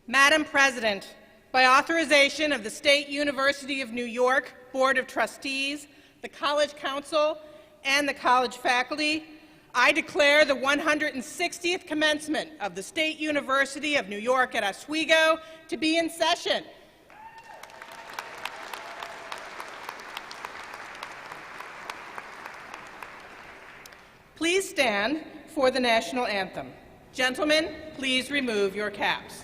Madam President, by authorization of the State University of New York Board of Trustees, the College Council, and the college faculty, I declare the 160th commencement of the State University of New York at Oswego to be in session. Please stand for the national anthem. Gentlemen, please remove your caps.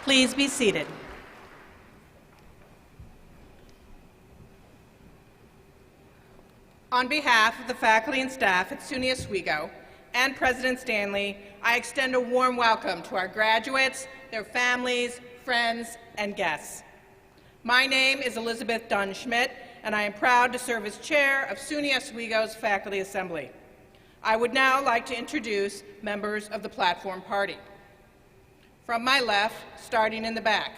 Please be seated. On behalf of the faculty and staff at SUNY Oswego and President Stanley, I extend a warm welcome to our graduates, their families, friends, and guests. My name is Elizabeth Dunn-Schmidt, and I am proud to serve as chair of SUNY Oswego's Faculty Assembly. I would now like to introduce members of the platform party. From my left, starting in the back,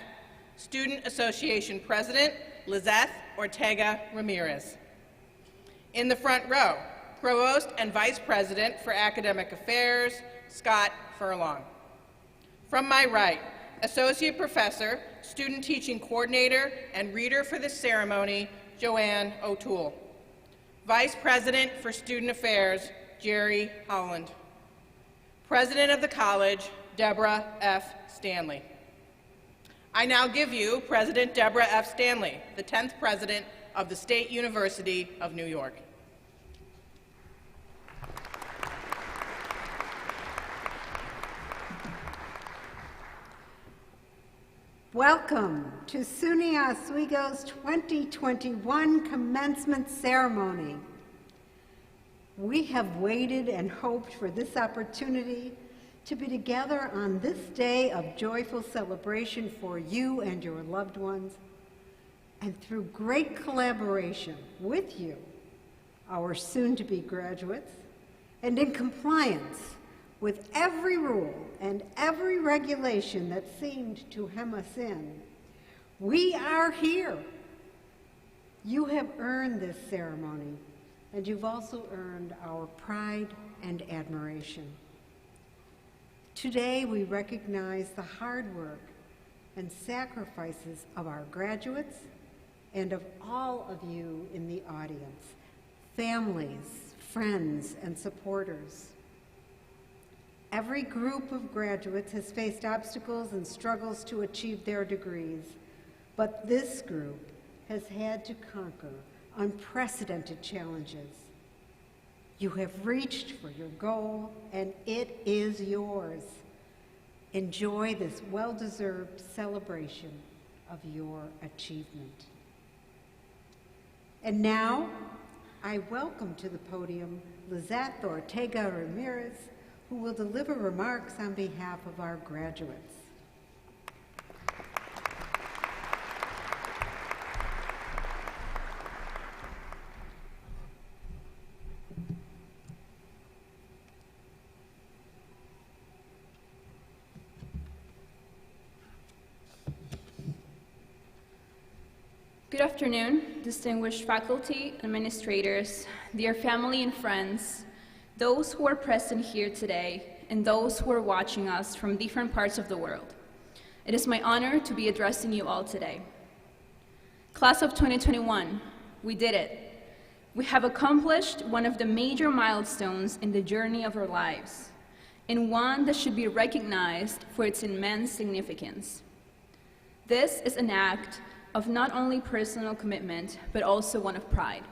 Student Association President Lizeth Ortega Ramirez. In the front row, Provost and Vice President for Academic Affairs, Scott Furlong. From my right, Associate Professor, Student Teaching Coordinator, and Reader for this ceremony, Joanne O'Toole. Vice President for Student Affairs, Jerry Holland. President of the college, Deborah F. Stanley. I now give you President Deborah F. Stanley, the 10th President of the State University of New York. Welcome to SUNY Oswego's 2021 commencement ceremony. We have waited and hoped for this opportunity to be together on this day of joyful celebration for you and your loved ones, and through great collaboration with you, our soon-to-be graduates, and in compliance with every rule and every regulation that seemed to hem us in, we are here. You have earned this ceremony, and you've also earned our pride and admiration. Today, we recognize the hard work and sacrifices of our graduates and of all of you in the audience, families, friends, and supporters. Every group of graduates has faced obstacles and struggles to achieve their degrees, but this group has had to conquer unprecedented challenges. You have reached for your goal, and it is yours. Enjoy this well-deserved celebration of your achievement. And now, I welcome to the podium Lizeth Ortega Ramirez, who will deliver remarks on behalf of our graduates. afternoon, distinguished faculty, administrators, dear family and friends, those who are present here today, and those who are watching us from different parts of the world. It is my honor to be addressing you all today. Class of 2021, we did it. We have accomplished one of the major milestones in the journey of our lives, and one that should be recognized for its immense significance. This is an act of not only personal commitment, but also one of pride.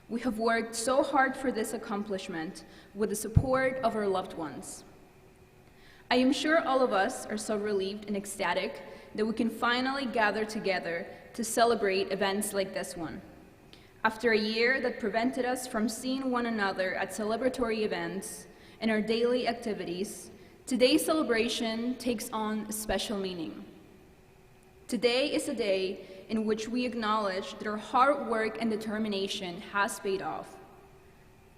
We have worked so hard for this accomplishment with the support of our loved ones. I am sure all of us are so relieved and ecstatic that we can finally gather together to celebrate events like this one. After a year that prevented us from seeing one another at celebratory events and our daily activities, today's celebration takes on a special meaning. Today is a day in which we acknowledge that our hard work and determination has paid off.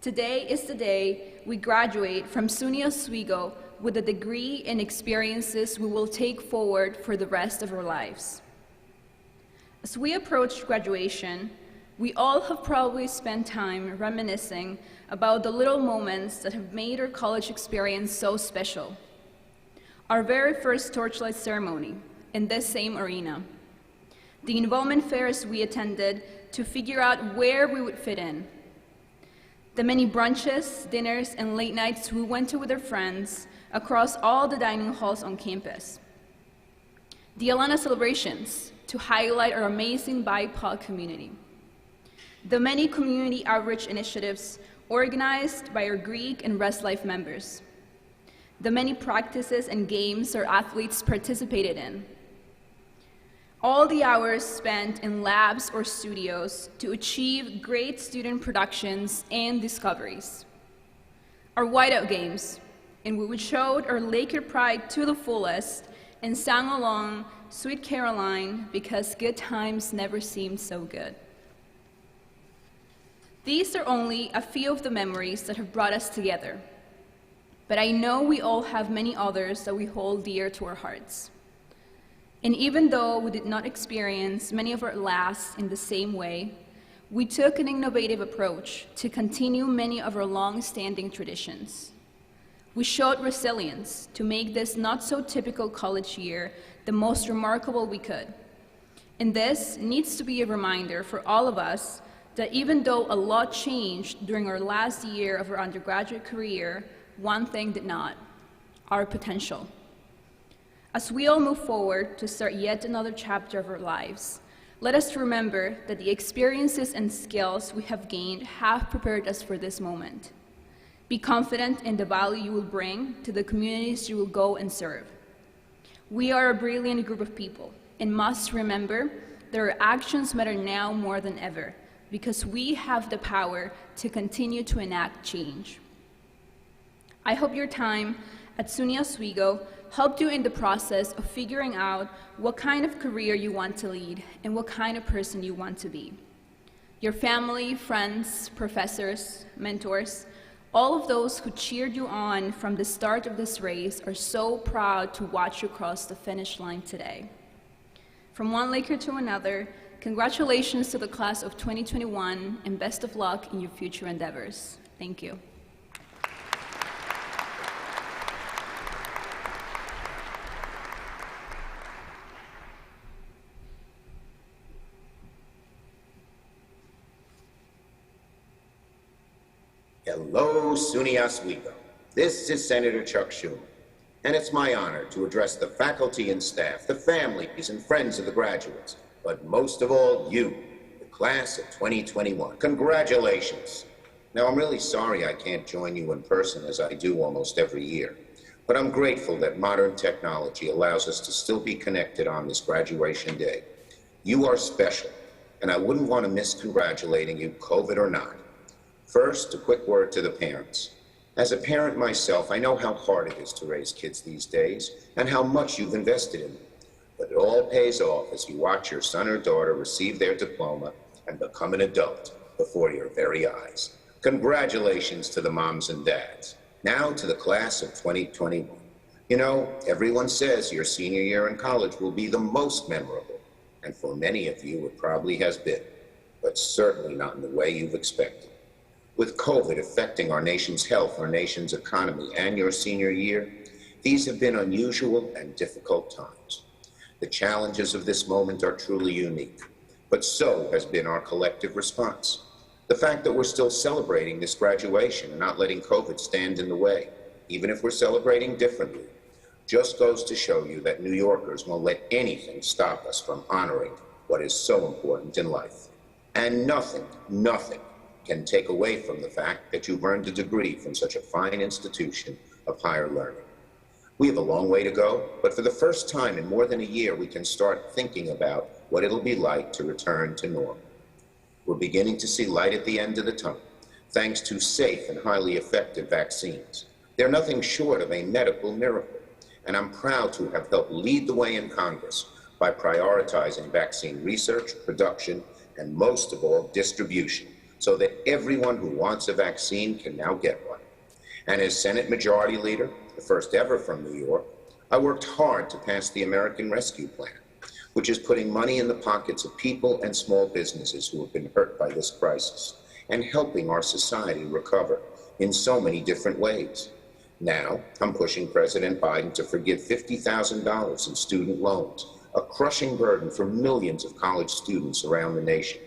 Today is the day we graduate from SUNY Oswego with a degree and experiences we will take forward for the rest of our lives. As we approach graduation, we all have probably spent time reminiscing about the little moments that have made our college experience so special. Our very first torchlight ceremony in this same arena. The involvement fairs we attended to figure out where we would fit in. The many brunches, dinners, and late nights we went to with our friends across all the dining halls on campus. The Alana celebrations to highlight our amazing BIPOC community. The many community outreach initiatives organized by our Greek and Rest Life members. The many practices and games our athletes participated in. All the hours spent in labs or studios to achieve great student productions and discoveries. Our whiteout games, in which we showed our Laker pride to the fullest and sang along Sweet Caroline because good times never seemed so good. These are only a few of the memories that have brought us together, but I know we all have many others that we hold dear to our hearts. And even though we did not experience many of our lasts in the same way, we took an innovative approach to continue many of our long-standing traditions. We showed resilience to make this not-so-typical college year the most remarkable we could. And this needs to be a reminder for all of us that even though a lot changed during our last year of our undergraduate career, one thing did not: our potential. As we all move forward to start yet another chapter of our lives, let us remember that the experiences and skills we have gained have prepared us for this moment. Be confident in the value you will bring to the communities you will go and serve. We are a brilliant group of people and must remember that our actions matter now more than ever because we have the power to continue to enact change. I hope your time at SUNY Oswego helped you in the process of figuring out what kind of career you want to lead and what kind of person you want to be. Your family, friends, professors, mentors, all of those who cheered you on from the start of this race are so proud to watch you cross the finish line today. From one Laker to another, congratulations to the class of 2021 and best of luck in your future endeavors. Thank you. Hello, SUNY Oswego. This is Senator Chuck Schumer, and it's my honor to address the faculty and staff, the families and friends of the graduates, but most of all, you, the class of 2021. Congratulations. Now, I'm really sorry I can't join you in person as I do almost every year, but I'm grateful that modern technology allows us to still be connected on this graduation day. You are special, and I wouldn't want to miss congratulating you, COVID or not. First, a quick word to the parents. As a parent myself, I know how hard it is to raise kids these days and how much you've invested in them. But it all pays off as you watch your son or daughter receive their diploma and become an adult before your very eyes. Congratulations to the moms and dads. Now to the class of 2021. You know, everyone says your senior year in college will be the most memorable. And for many of you, it probably has been, but certainly not in the way you've expected. With COVID affecting our nation's health, our nation's economy, and your senior year, these have been unusual and difficult times. The challenges of this moment are truly unique, but so has been our collective response. The fact that we're still celebrating this graduation and not letting COVID stand in the way, even if we're celebrating differently, just goes to show you that New Yorkers won't let anything stop us from honoring what is so important in life. And nothing can take away from the fact that you've earned a degree from such a fine institution of higher learning. We have a long way to go, but for the first time in more than a year, we can start thinking about what it'll be like to return to normal. We're beginning to see light at the end of the tunnel, thanks to safe and highly effective vaccines. They're nothing short of a medical miracle, and I'm proud to have helped lead the way in Congress by prioritizing vaccine research, production, and most of all, distribution, so that everyone who wants a vaccine can now get one. And as Senate Majority Leader, the first ever from New York, I worked hard to pass the American Rescue Plan, which is putting money in the pockets of people and small businesses who have been hurt by this crisis and helping our society recover in so many different ways. Now, I'm pushing President Biden to forgive $50,000 in student loans, a crushing burden for millions of college students around the nation.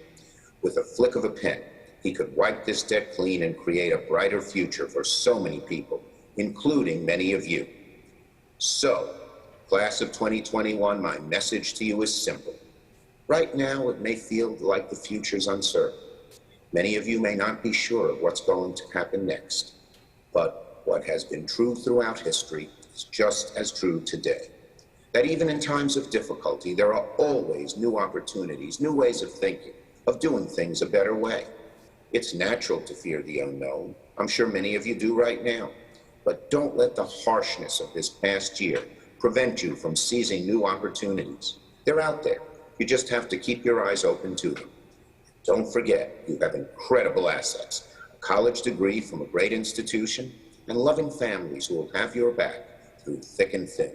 With a flick of a pen, he could wipe this debt clean and create a brighter future for so many people, including many of you. So, Class of 2021, my message to you is simple. Right now, it may feel like the future's uncertain. Many of you may not be sure of what's going to happen next, but what has been true throughout history is just as true today. That even in times of difficulty, there are always new opportunities, new ways of thinking, of doing things a better way. It's natural to fear the unknown. I'm sure many of you do right now. But don't let the harshness of this past year prevent you from seizing new opportunities. They're out there. You just have to keep your eyes open to them. Don't forget, you have incredible assets, a college degree from a great institution, and loving families who will have your back through thick and thin.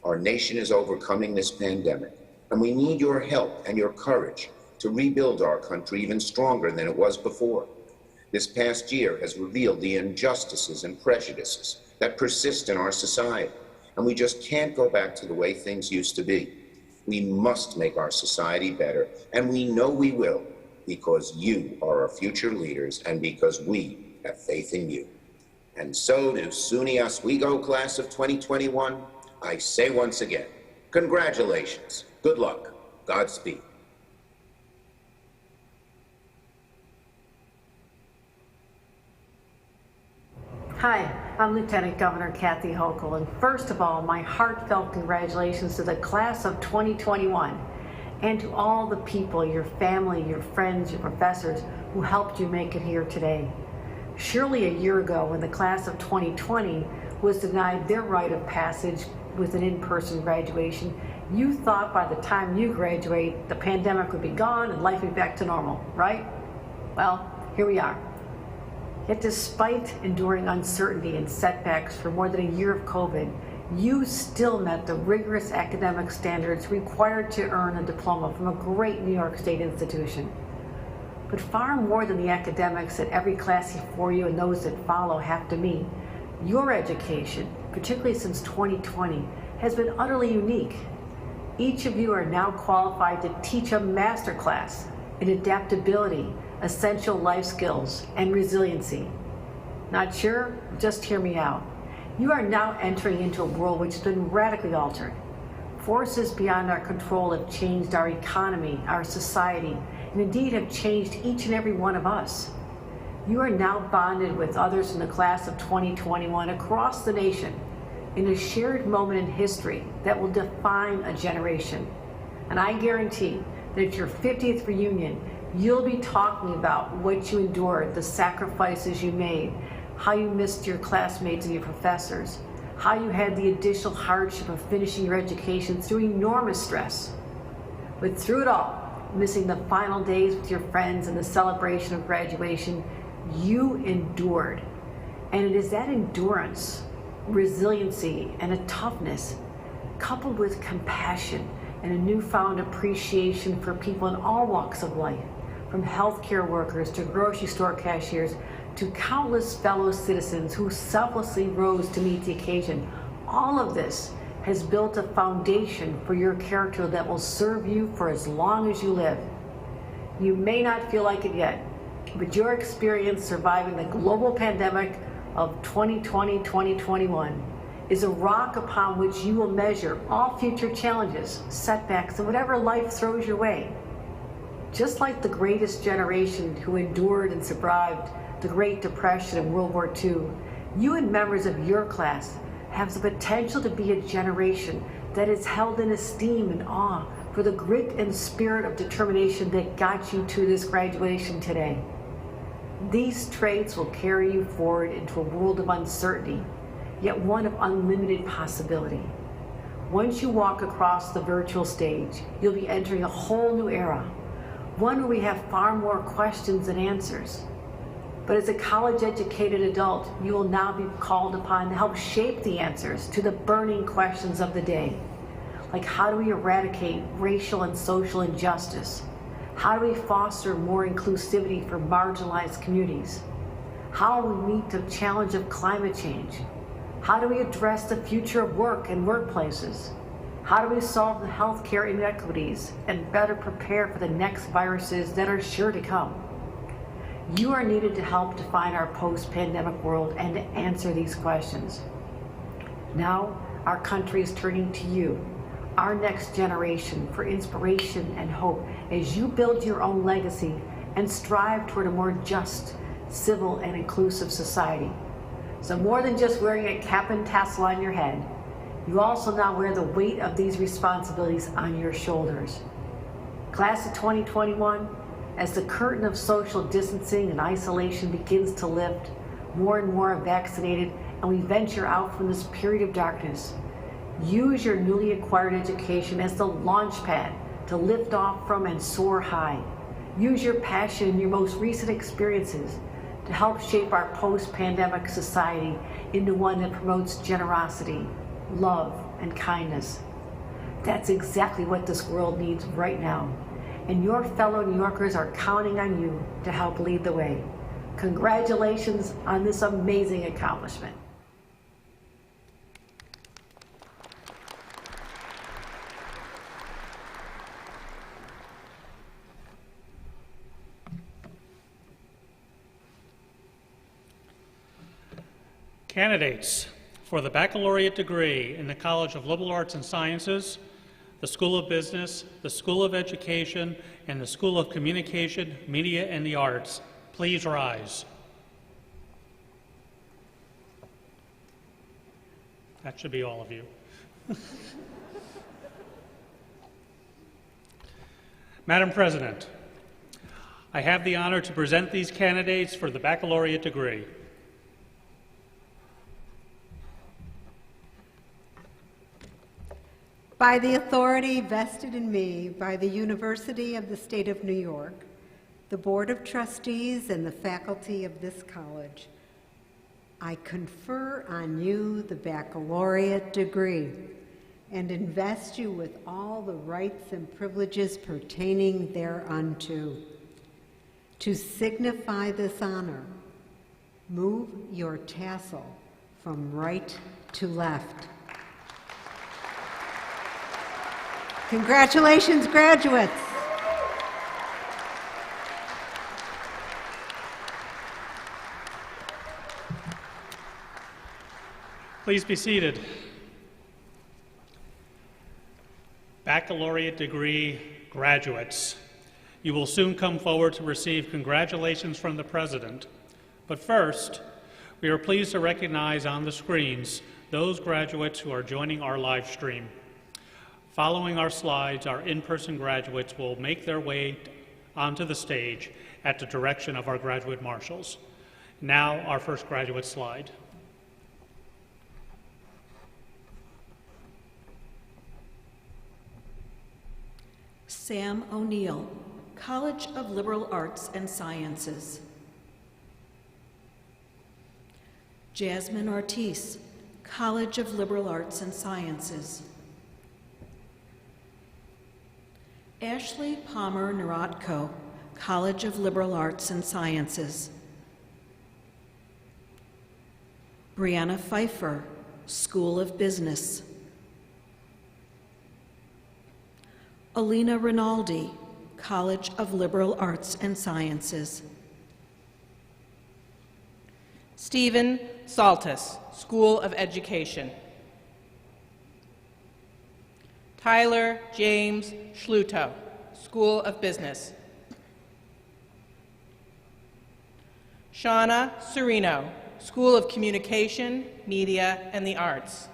Our nation is overcoming this pandemic, and we need your help and your courage to rebuild our country even stronger than it was before. This past year has revealed the injustices and prejudices that persist in our society, and we just can't go back to the way things used to be. We must make our society better, and we know we will, because you are our future leaders and because we have faith in you. And so to SUNY Oswego Class of 2021, I say once again, congratulations, good luck, Godspeed. Hi, I'm Lieutenant Governor Kathy Hochul, and first of all, my heartfelt congratulations to the Class of 2021 and to all the people, your family, your friends, your professors who helped you make it here today. Surely a year ago, when the Class of 2020 was denied their rite of passage with an in-person graduation, you thought by the time you graduate, the pandemic would be gone and life would be back to normal, right? Well, here we are. Yet despite enduring uncertainty and setbacks for more than a year of COVID, you still met the rigorous academic standards required to earn a diploma from a great New York State institution. But far more than the academics that every class before you and those that follow have to meet, your education, particularly since 2020, has been utterly unique. Each of you are now qualified to teach a master class in adaptability, essential life skills, and resiliency. Not sure? Just hear me out. You are now entering into a world which has been radically altered. Forces beyond our control have changed our economy, our society, and indeed have changed each and every one of us. You are now bonded with others in the Class of 2021 across the nation in a shared moment in history that will define a generation. And I guarantee that at your 50th reunion, you'll be talking about what you endured, the sacrifices you made, how you missed your classmates and your professors, how you had the additional hardship of finishing your education through enormous stress. But through it all, missing the final days with your friends and the celebration of graduation, you endured. And it is that endurance, resiliency, and a toughness, coupled with compassion and a newfound appreciation for people in all walks of life, from healthcare workers to grocery store cashiers to countless fellow citizens who selflessly rose to meet the occasion. All of this has built a foundation for your character that will serve you for as long as you live. You may not feel like it yet, but your experience surviving the global pandemic of 2020-2021 is a rock upon which you will measure all future challenges, setbacks, and whatever life throws your way. Just like the greatest generation who endured and survived the Great Depression and World War II, you and members of your class have the potential to be a generation that is held in esteem and awe for the grit and spirit of determination that got you to this graduation today. These traits will carry you forward into a world of uncertainty, yet one of unlimited possibility. Once you walk across the virtual stage, you'll be entering a whole new era, one where we have far more questions than answers. But as a college-educated adult, you will now be called upon to help shape the answers to the burning questions of the day. Like, how do we eradicate racial and social injustice? How do we foster more inclusivity for marginalized communities? How do we meet the challenge of climate change? How do we address the future of work and workplaces? How do we solve the healthcare inequities and better prepare for the next viruses that are sure to come? You are needed to help define our post-pandemic world and to answer these questions. Now, our country is turning to you, our next generation, for inspiration and hope as you build your own legacy and strive toward a more just, civil, and inclusive society. So more than just wearing a cap and tassel on your head, you also now wear the weight of these responsibilities on your shoulders. Class of 2021, as the curtain of social distancing and isolation begins to lift, more and more are vaccinated, and we venture out from this period of darkness. Use your newly acquired education as the launch pad to lift off from and soar high. Use your passion and your most recent experiences to help shape our post-pandemic society into one that promotes generosity, love, and kindness. That's exactly what this world needs right now. And your fellow New Yorkers are counting on you to help lead the way. Congratulations on this amazing accomplishment. Candidates for the baccalaureate degree in the College of Liberal Arts and Sciences, the School of Business, the School of Education, and the School of Communication, Media, and the Arts, please rise. That should be all of you. Madam President, I have the honor to present these candidates for the baccalaureate degree. By the authority vested in me by the University of the State of New York, the Board of Trustees, and the faculty of this college, I confer on you the baccalaureate degree and invest you with all the rights and privileges pertaining thereunto. To signify this honor, move your tassel from right to left. Congratulations, graduates. Please be seated. Baccalaureate degree graduates, you will soon come forward to receive congratulations from the President. But first, we are pleased to recognize on the screens those graduates who are joining our live stream. Following our slides, our in-person graduates will make their way onto the stage at the direction of our graduate marshals. Now, our first graduate slide. Sam O'Neill, College of Liberal Arts and Sciences. Jasmine Ortiz, College of Liberal Arts and Sciences. Ashley Palmer Narotko, College of Liberal Arts and Sciences. Brianna Pfeiffer, School of Business. Alina Rinaldi, College of Liberal Arts and Sciences. Stephen Saltis, School of Education. Tyler James Schluto, School of Business. Shauna Serino, School of Communication, Media, and the Arts.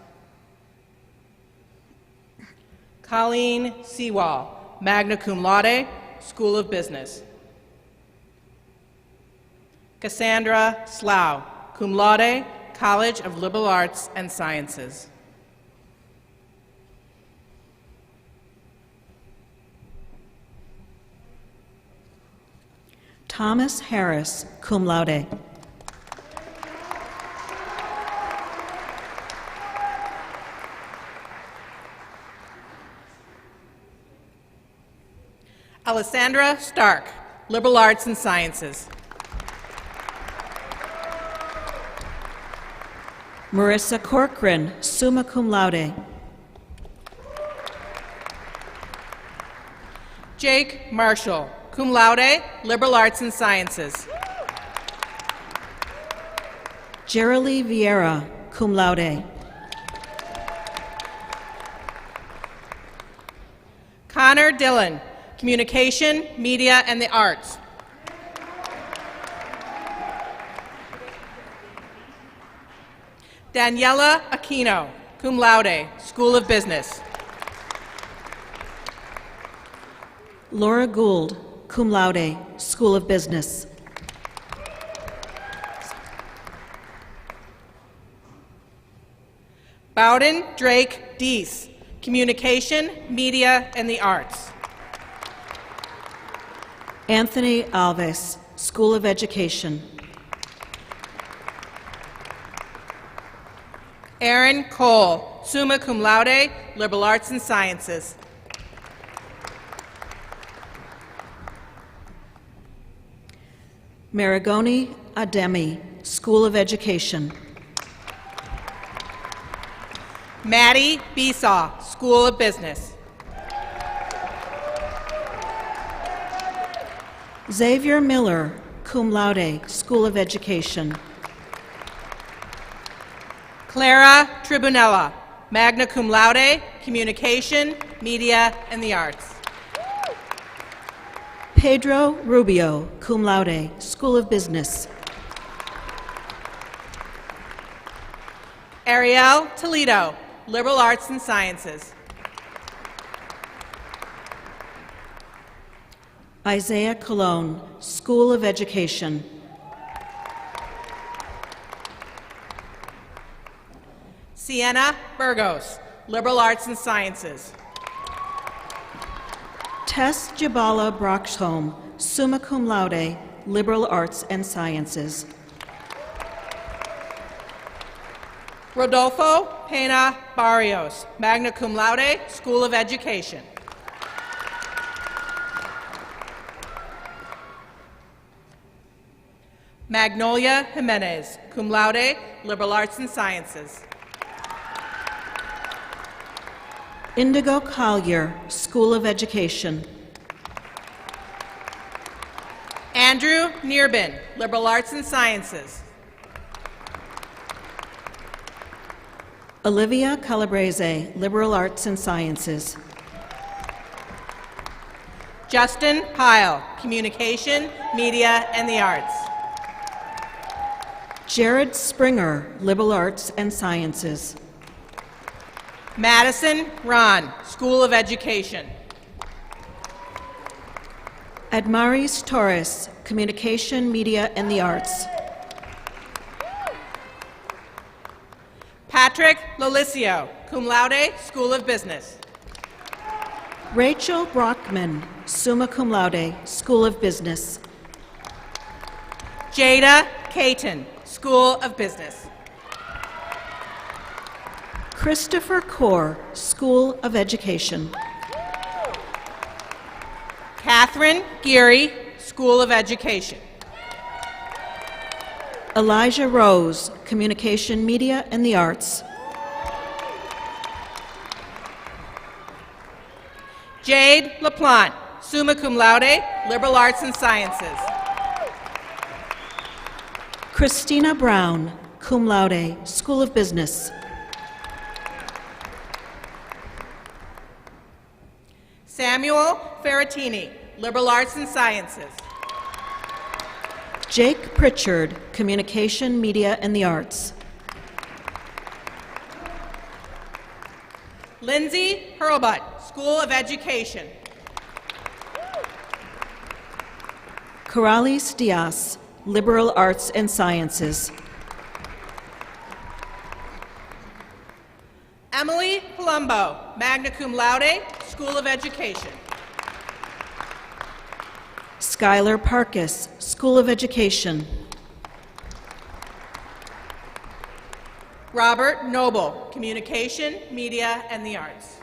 Colleen Sewall, magna cum laude, School of Business. Cassandra Slough, cum laude, College of Liberal Arts and Sciences. Thomas Harris, cum laude. Alessandra Stark, Liberal Arts and Sciences. Marissa Corcoran, summa cum laude. Jake Marshall, cum laude, Liberal Arts and Sciences. Jerilee Vieira, cum laude. Connor Dillon, Communication, Media, and the Arts. Daniela Aquino, cum laude, School of Business. Laura Gould, cum laude, School of Business. Bowden Drake Deese, Communication, Media, and the Arts. Anthony Alves, School of Education. Aaron Cole, summa cum laude, Liberal Arts and Sciences. Marigoni Ademi, School of Education. Maddie Besaw, School of Business. Xavier Miller, cum laude, School of Education. Clara Tribunella, magna cum laude, Communication, Media, and the Arts. Pedro Rubio, cum laude, School of Business. Ariel Toledo, Liberal Arts and Sciences. Isaiah Colon, School of Education. Sienna Burgos, Liberal Arts and Sciences. Tess Jabala Broxholm, summa cum laude, Liberal Arts and Sciences. Rodolfo Pena Barrios, magna cum laude, School of Education. Magnolia Jimenez, cum laude, Liberal Arts and Sciences. Indigo Collier, School of Education. Andrew Nierbin, Liberal Arts and Sciences. Olivia Calabrese, Liberal Arts and Sciences. Justin Pyle, Communication, Media, and the Arts. Jared Springer, Liberal Arts and Sciences. Madison Ron, School of Education. Admaris Torres, Communication, Media, and the Arts. Patrick Lolicio, cum laude, School of Business. Rachel Brockman, summa cum laude, School of Business. Jada Caton, School of Business. Christopher Kaur, School of Education. Catherine Geary, School of Education. Elijah Rose, Communication, Media, and the Arts. Jade LaPlante, summa cum laude, liberal arts and sciences. Christina Brown, cum laude, School of Business. Samuel Ferratini, liberal arts and sciences. Jake Pritchard, Communication, Media, and the Arts. Lindsay Hurlbut, School of Education. Corrales Diaz, Liberal Arts and Sciences. Emily Palumbo, magna cum laude, School of Education. Skylar Parkes, School of Education. Robert Noble, Communication, Media, and the Arts.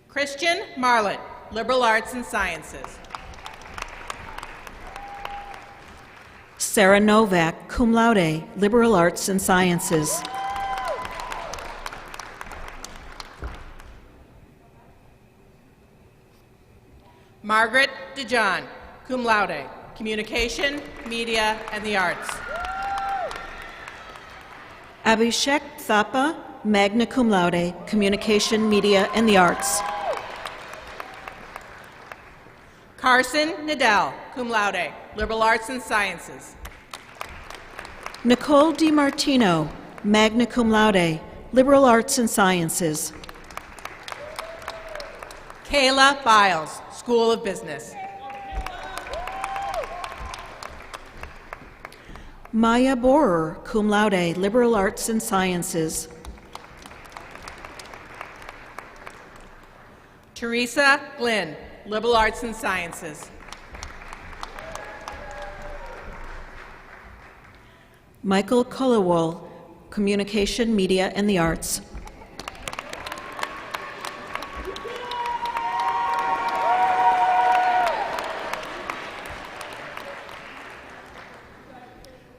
Christian Marlett, Liberal Arts and Sciences. Sarah Novak, cum laude, Liberal Arts and Sciences. Margaret DeJohn, cum laude, Communication, Media, and the Arts. Abhishek Thapa, magna cum laude, Communication, Media, and the Arts. Carson Nadell, cum laude, Liberal Arts and Sciences. Nicole DiMartino, magna cum laude, Liberal Arts and Sciences. Kayla Biles, School of Business. Maya Borer, cum laude, Liberal Arts and Sciences. Teresa Glynn, Liberal Arts and Sciences. Michael Kullawol, Communication, Media, and the Arts.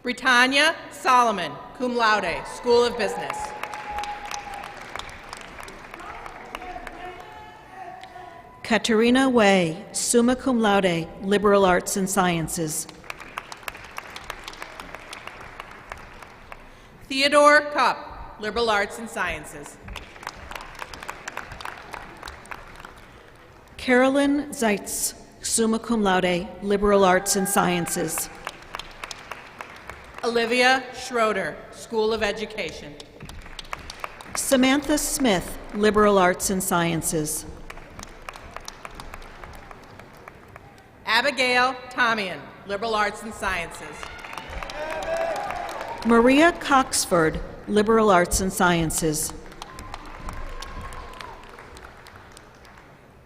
Britannia Solomon, cum laude, School of Business. Katerina Way, summa cum laude, Liberal Arts and Sciences. Theodore Cupp, Liberal Arts and Sciences. Carolyn Zeitz, summa cum laude, Liberal Arts and Sciences. Olivia Schroeder, School of Education. Samantha Smith, Liberal Arts and Sciences. Abigail Tomian, Liberal Arts and Sciences. Maria Coxford, Liberal Arts and Sciences.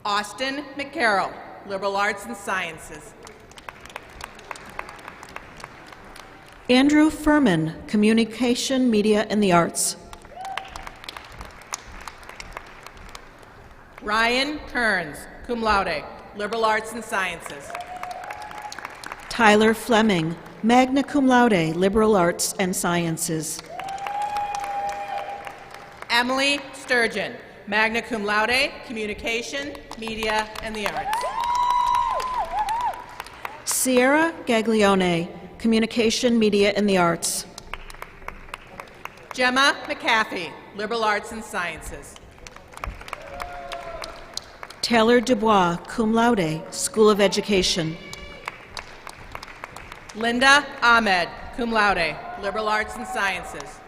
Austin McCarroll, Liberal Arts and Sciences. Andrew Furman, Communication, Media, and the Arts. Ryan Kearns, cum laude, Liberal Arts and Sciences. Tyler Fleming, magna cum laude, Liberal Arts and Sciences. Emily Sturgeon, magna cum laude, Communication, Media, and the Arts. Sierra Gaglione, Communication, Media, and the Arts. Gemma McCaffey, Liberal Arts and Sciences. Taylor Dubois, cum laude, School of Education. Linda Ahmed, cum laude, Liberal Arts and Sciences.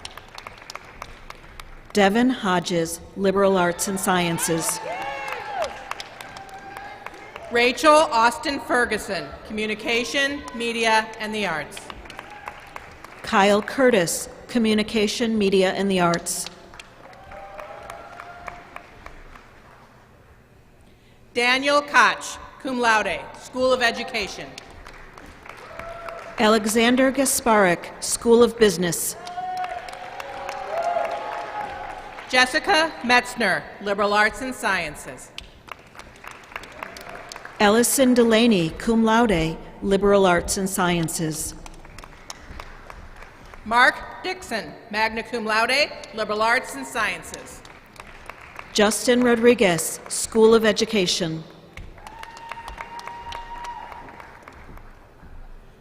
Devin Hodges, Liberal Arts and Sciences. Rachel Austin Ferguson, Communication, Media, and the Arts. Kyle Curtis, Communication, Media, and the Arts. Daniel Koch, cum laude, School of Education. Alexander Gasparik, School of Business. Jessica Metzner, Liberal Arts and Sciences. Ellison Delaney, cum laude, Liberal Arts and Sciences. Mark Dixon, magna cum laude, Liberal Arts and Sciences. Justin Rodriguez, School of Education.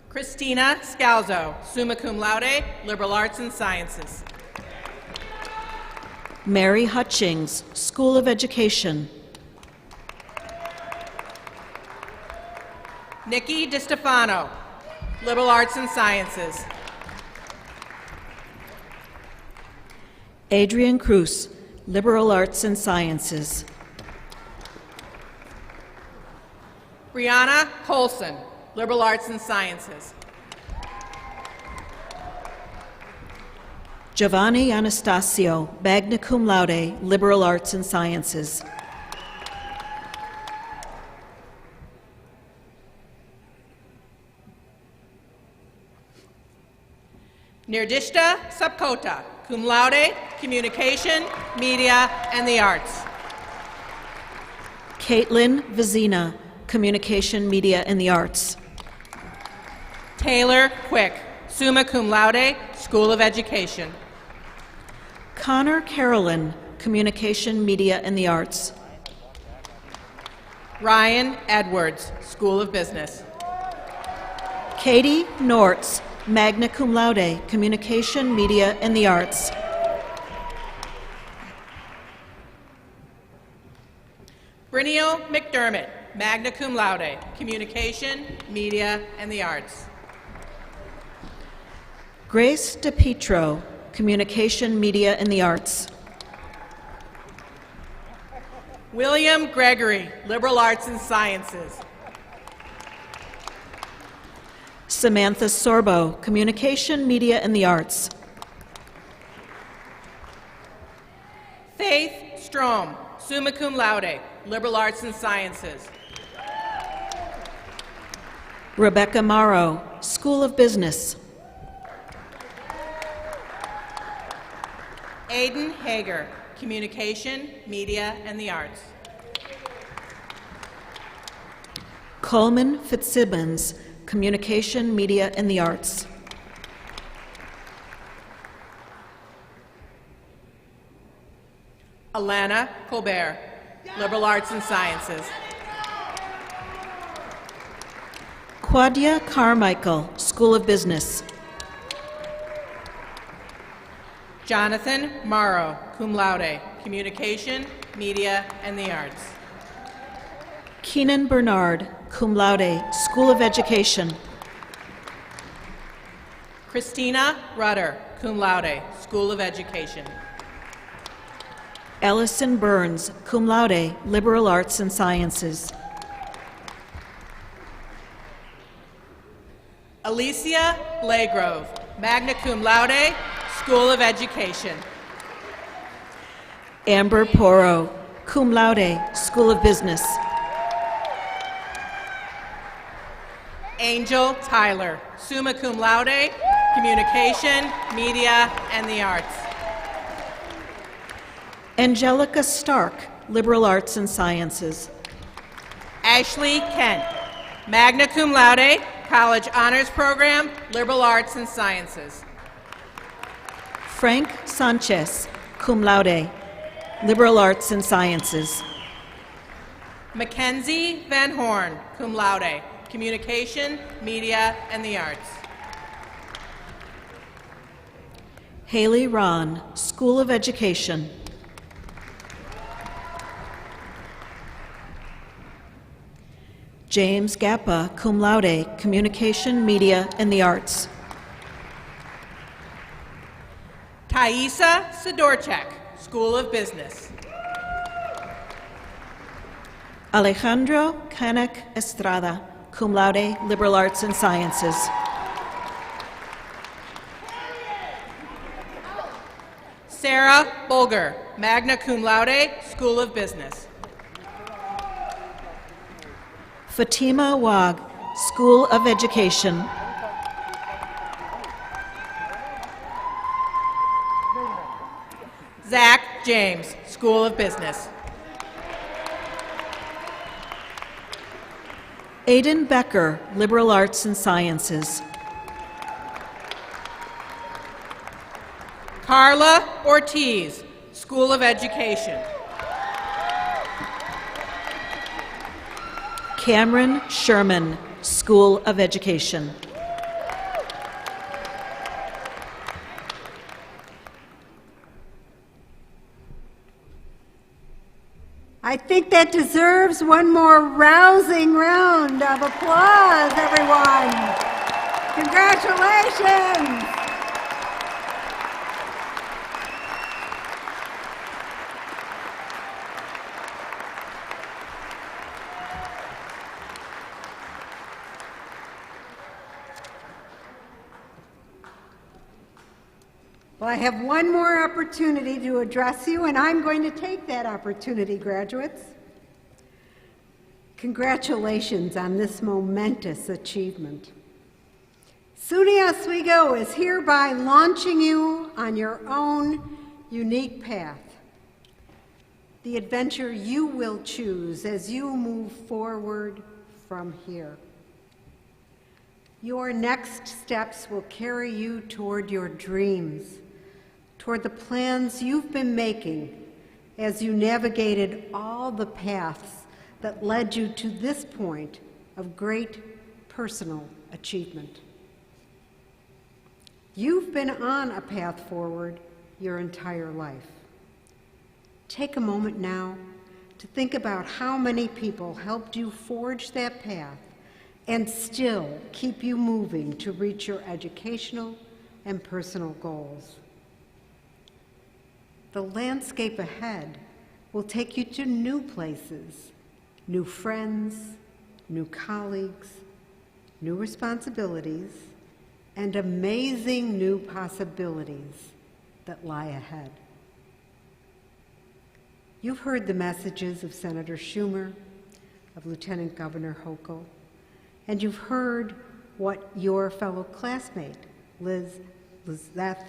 Christina Scalzo, summa cum laude, Liberal Arts and Sciences. Mary Hutchings, School of Education. Nikki DiStefano, Liberal Arts and Sciences. Adrian Cruz, Liberal Arts and Sciences. Brianna Colson, Liberal Arts and Sciences. Giovanni Anastasio, magna cum laude, Liberal Arts and Sciences. Nirdishta Sapkota, cum laude, Communication, Media, and the Arts. Caitlin Vizina, Communication, Media, and the Arts. Taylor Quick, summa cum laude, School of Education. Connor Carolyn, Communication, Media, and the Arts. Ryan Edwards, School of Business. Katie Nortz, magna cum laude, Communication, Media, and the Arts. Bryneo McDermott, magna cum laude, Communication, Media, and the Arts. Grace DePietro, Communication, Media, and the Arts. William Gregory, Liberal Arts and Sciences. Samantha Sorbo, Communication, Media, and the Arts. Faith Strom, summa cum laude, Liberal Arts and Sciences. Rebecca Morrow, School of Business. Aiden Hager, Communication, Media, and the Arts. Coleman Fitzsimmons, Communication, Media, and the Arts. Alana Colbert, Liberal Arts and Sciences. Quadia Carmichael, School of Business. Jonathan Morrow, cum laude, Communication, Media, and the Arts. Keenan Bernard, cum laude, School of Education. Christina Rudder, cum laude, School of Education. Ellison Burns, cum laude, Liberal Arts and Sciences. Alicia Blagrove, magna cum laude, School of Education. Amber Poro, cum laude, School of Business. Angel Tyler, summa cum laude, Communication, Media, and the Arts. Angelica Stark, Liberal Arts and Sciences. Ashley Kent, magna cum laude, College Honors Program, Liberal Arts and Sciences. Frank Sanchez, cum laude, Liberal Arts and Sciences. Mackenzie Van Horn, cum laude, Communication, Media, and the Arts. Haley Ron, School of Education. James Gappa, cum laude, Communication, Media, and the Arts. Thaisa Sidorchak, School of Business. Alejandro Canek Estrada, cum laude, Liberal Arts and Sciences. Sarah Bulger, magna cum laude, School of Business. Fatima Wag, School of Education. Zach James, School of Business. Aidan Becker, Liberal Arts and Sciences. Carla Ortiz, School of Education. Cameron Sherman, School of Education. I think that deserves one more rousing round of applause, everyone. Congratulations. Well, I have one more opportunity to address you, and I'm going to take that opportunity, graduates. Congratulations on this momentous achievement. SUNY Oswego is hereby launching you on your own unique path, the adventure you will choose as you move forward from here. Your next steps will carry you toward your dreams, toward the plans you've been making as you navigated all the paths that led you to this point of great personal achievement. You've been on a path forward your entire life. Take a moment now to think about how many people helped you forge that path and still keep you moving to reach your educational and personal goals. The landscape ahead will take you to new places, new friends, new colleagues, new responsibilities, and amazing new possibilities that lie ahead. You've heard the messages of Senator Schumer, of Lieutenant Governor Hochul, and you've heard what your fellow classmate, Lizeth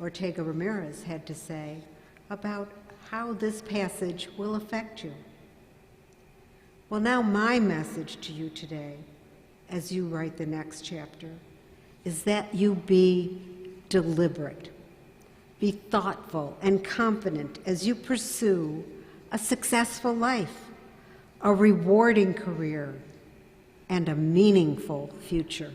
Ortega Ramirez, had to say about how this passage will affect you. Well, now my message to you today, as you write the next chapter, is that you be deliberate, be thoughtful and confident as you pursue a successful life, a rewarding career, and a meaningful future.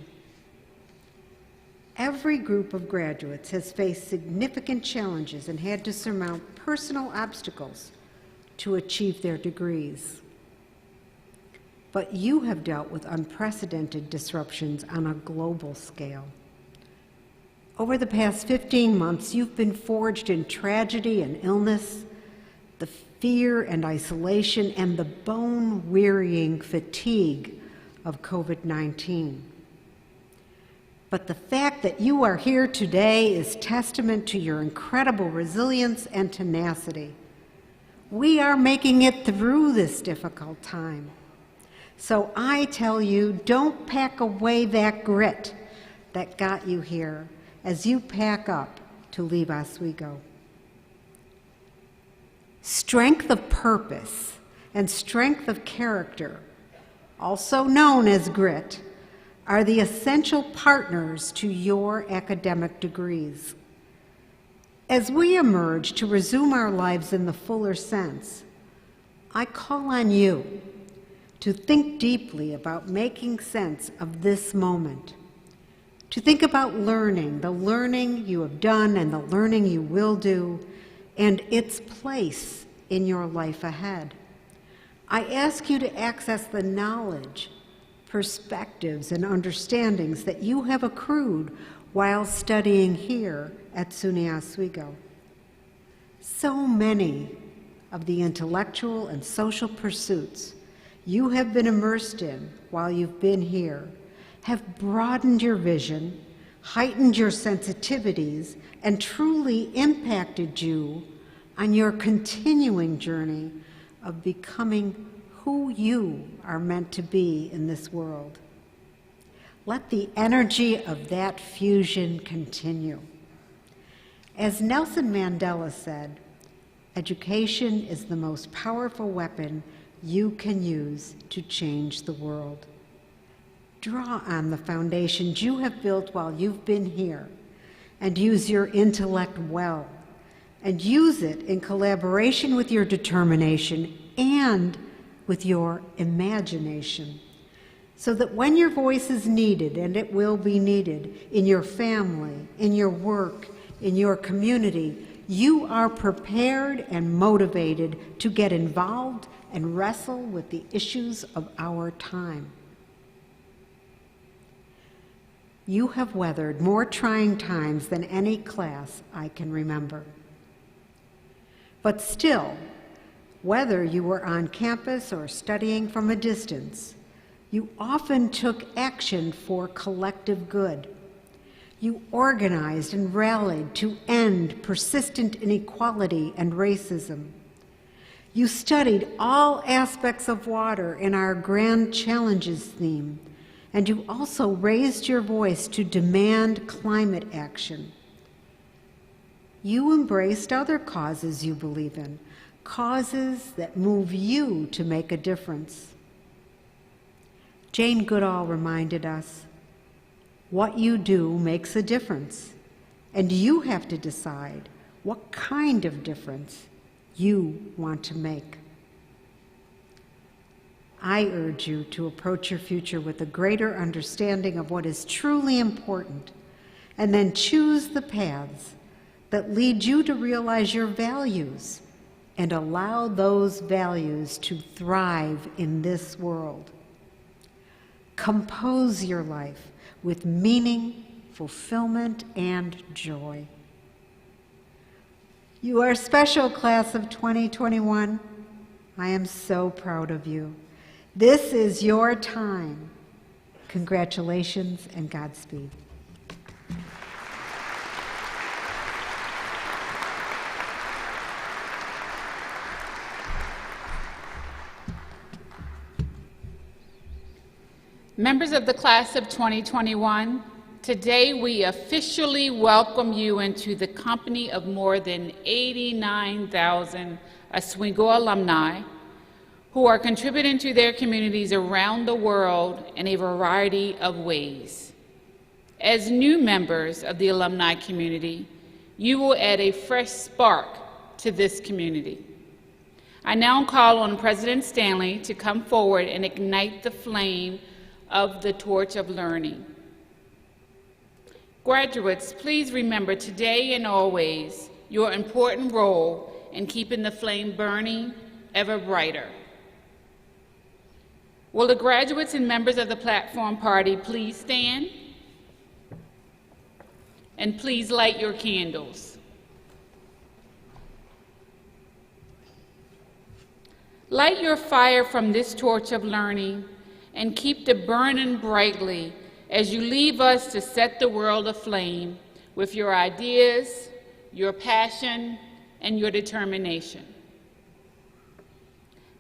Every group of graduates has faced significant challenges and had to surmount personal obstacles to achieve their degrees. But you have dealt with unprecedented disruptions on a global scale. Over the past 15 months, you've been forged in tragedy and illness, the fear and isolation, and the bone-wearying fatigue of COVID-19. But the fact that you are here today is testament to your incredible resilience and tenacity. We are making it through this difficult time. So I tell you, don't pack away that grit that got you here as you pack up to leave Oswego. Strength of purpose and strength of character, also known as grit, are the essential partners to your academic degrees. As we emerge to resume our lives in the fuller sense, I call on you to think deeply about making sense of this moment, to think about learning, the learning you have done and the learning you will do, and its place in your life ahead. I ask you to access the knowledge, perspectives, and understandings that you have accrued while studying here at SUNY Oswego. So many of the intellectual and social pursuits you have been immersed in while you've been here have broadened your vision, heightened your sensitivities, and truly impacted you on your continuing journey of becoming who you are meant to be in this world. Let the energy of that fusion continue. As Nelson Mandela said, Education is the most powerful weapon you can use to change the world. Draw on the foundations you have built while you've been here, and use your intellect well, and use it in collaboration with your determination and with your imagination, so that when your voice is needed, and it will be needed in your family, in your work, in your community, you are prepared and motivated to get involved and wrestle with the issues of our time. You have weathered more trying times than any class I can remember. But still, whether you were on campus or studying from a distance, you often took action for collective good. You organized and rallied to end persistent inequality and racism. You studied all aspects of water in our Grand Challenges theme, and you also raised your voice to demand climate action. You embraced other causes you believe in, causes that move you to make a difference. Jane Goodall reminded us, what you do makes a difference, and you have to decide what kind of difference you want to make. I urge you to approach your future with a greater understanding of what is truly important, and then choose the paths that lead you to realize your values and allow those values to thrive in this world. Compose your life with meaning, fulfillment, and joy. You are a special class of 2021. I am so proud of you. This is your time. Congratulations and Godspeed. Members of the class of 2021, today we officially welcome you into the company of more than 89,000 Oswego alumni who are contributing to their communities around the world in a variety of ways. As new members of the alumni community, you will add a fresh spark to this community. I now call on President Stanley to come forward and ignite the flame of the torch of learning. Graduates, please remember today and always your important role in keeping the flame burning ever brighter. Will the graduates and members of the platform party please stand? And please light your candles. Light your fire from this torch of learning and keep it burning brightly as you leave us to set the world aflame with your ideas, your passion, and your determination.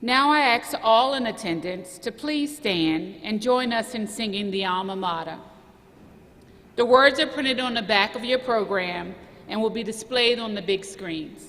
Now I ask all in attendance to please stand and join us in singing the alma mater. The words are printed on the back of your program and will be displayed on the big screens.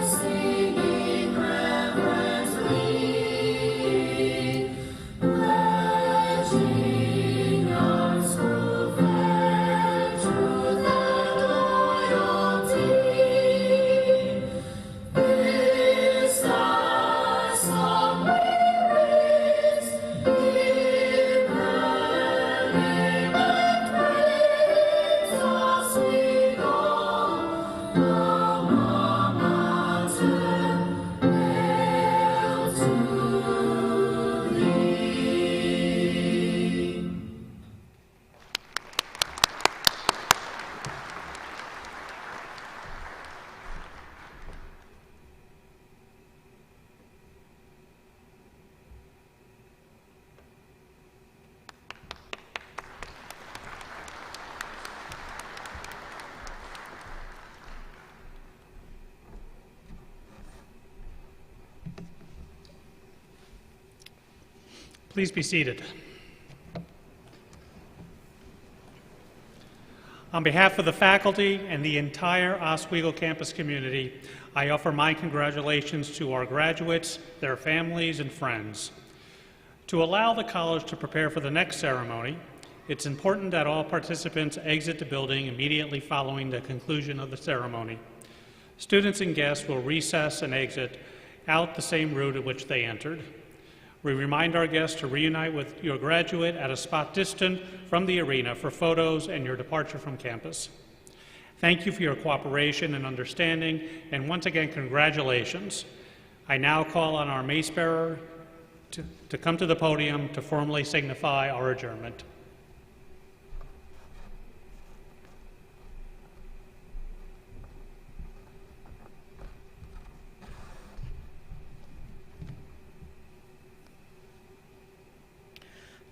Singing reverently. Please be seated. On behalf of the faculty and the entire Oswego campus community, I offer my congratulations to our graduates, their families, and friends. To allow the college to prepare for the next ceremony, it's important that all participants exit the building immediately following the conclusion of the ceremony. Students and guests will recess and exit out the same route at which they entered. We remind our guests to reunite with your graduate at a spot distant from the arena for photos and your departure from campus. Thank you for your cooperation and understanding, and once again, congratulations. I now call on our mace bearer to come to the podium to formally signify our adjournment.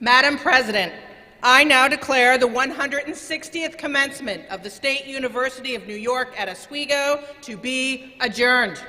Madam President, I now declare the 160th commencement of the State University of New York at Oswego to be adjourned.